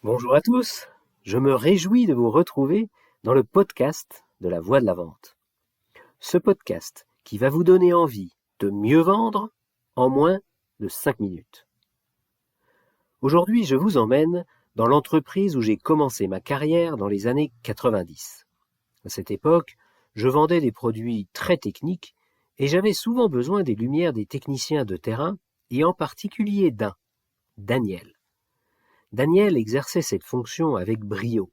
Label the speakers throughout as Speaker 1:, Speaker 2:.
Speaker 1: Bonjour à tous, je me réjouis de vous retrouver dans le podcast de la Voix de la Vente. Ce podcast qui va vous donner envie de mieux vendre en moins de 5 minutes. Aujourd'hui, je vous emmène dans l'entreprise où j'ai commencé ma carrière dans les années 90. À cette époque, je vendais des produits très techniques et j'avais souvent besoin des lumières des techniciens de terrain et en particulier d'un, Daniel. Daniel exerçait cette fonction avec brio.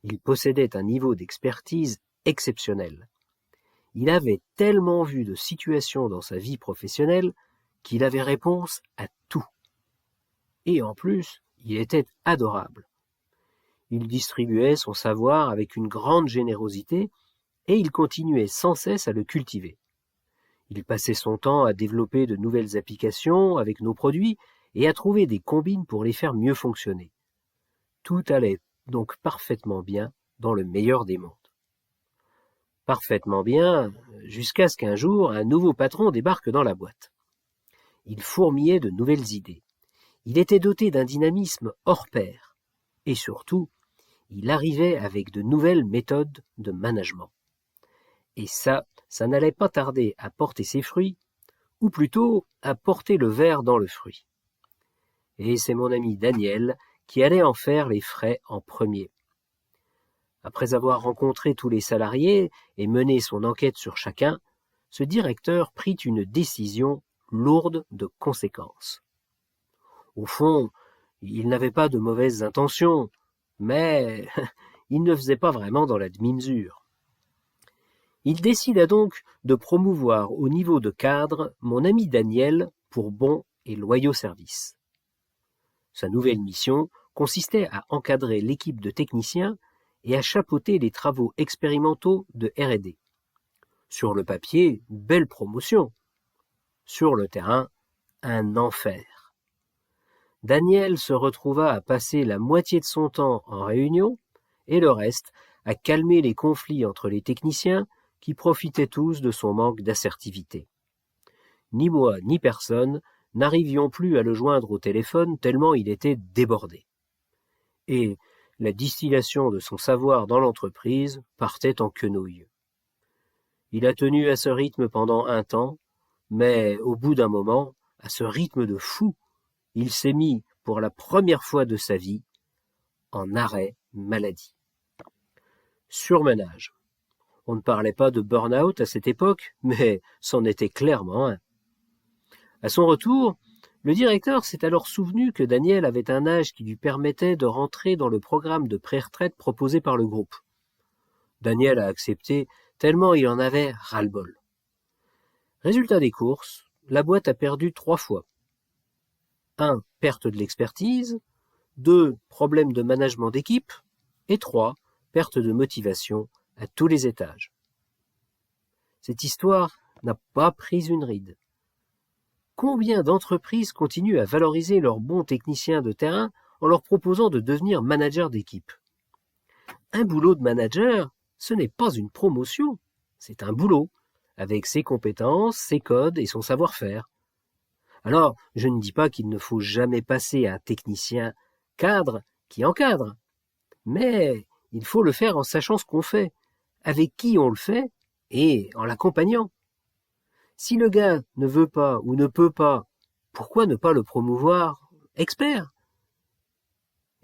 Speaker 1: Il possédait un niveau d'expertise exceptionnel. Il avait tellement vu de situations dans sa vie professionnelle qu'il avait réponse à tout. Et en plus, il était adorable. Il distribuait son savoir avec une grande générosité et il continuait sans cesse à le cultiver. Il passait son temps à développer de nouvelles applications avec nos produits et à trouver des combines pour les faire mieux fonctionner. Tout allait donc parfaitement bien dans le meilleur des mondes. Parfaitement bien, jusqu'à ce qu'un jour, un nouveau patron débarque dans la boîte. Il fourmillait de nouvelles idées. Il était doté d'un dynamisme hors pair. Et surtout, il arrivait avec de nouvelles méthodes de management. Et ça n'allait pas tarder à porter ses fruits, ou plutôt à porter le ver dans le fruit. Et c'est mon ami Daniel qui allait en faire les frais en premier. Après avoir rencontré tous les salariés et mené son enquête sur chacun, ce directeur prit une décision lourde de conséquences. Au fond, il n'avait pas de mauvaises intentions, mais il ne faisait pas vraiment dans la demi-mesure. Il décida donc de promouvoir au niveau de cadre mon ami Daniel pour bons et loyaux services. Sa nouvelle mission consistait à encadrer l'équipe de techniciens et à chapeauter les travaux expérimentaux de R&D. Sur le papier, belle promotion. Sur le terrain, un enfer. Daniel se retrouva à passer la moitié de son temps en réunion et le reste à calmer les conflits entre les techniciens qui profitaient tous de son manque d'assertivité. Ni moi ni personne n'arrivions plus à le joindre au téléphone tellement il était débordé. Et la distillation de son savoir dans l'entreprise partait en quenouille. Il a tenu à ce rythme pendant un temps, mais au bout d'un moment, à ce rythme de fou, il s'est mis, pour la première fois de sa vie, en arrêt maladie. Surmenage. On ne parlait pas de burn-out à cette époque, mais c'en était clairement un. À son retour, le directeur s'est alors souvenu que Daniel avait un âge qui lui permettait de rentrer dans le programme de pré-retraite proposé par le groupe. Daniel a accepté tellement il en avait ras-le-bol. Résultat des courses, la boîte a perdu 3 fois. 1. Perte de l'expertise. 2. Problème de management d'équipe. Et 3. Perte de motivation à tous les étages. Cette histoire n'a pas pris une ride. Combien d'entreprises continuent à valoriser leurs bons techniciens de terrain en leur proposant de devenir manager d'équipe? Un boulot de manager, ce n'est pas une promotion, c'est un boulot, avec ses compétences, ses codes et son savoir-faire. Alors, je ne dis pas qu'il ne faut jamais passer à un technicien cadre qui encadre, mais il faut le faire en sachant ce qu'on fait, avec qui on le fait et en l'accompagnant. Si le gars ne veut pas ou ne peut pas, pourquoi ne pas le promouvoir expert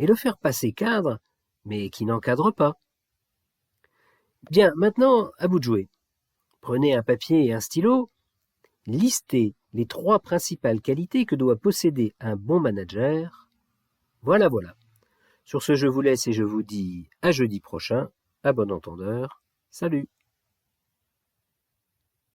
Speaker 1: et le faire passer cadre, mais qui n'encadre pas? Bien, maintenant, à vous de jouer. Prenez un papier et un stylo, listez les 3 principales qualités que doit posséder un bon manager. Voilà. Sur ce, je vous laisse et je vous dis à jeudi prochain. À bon entendeur. Salut!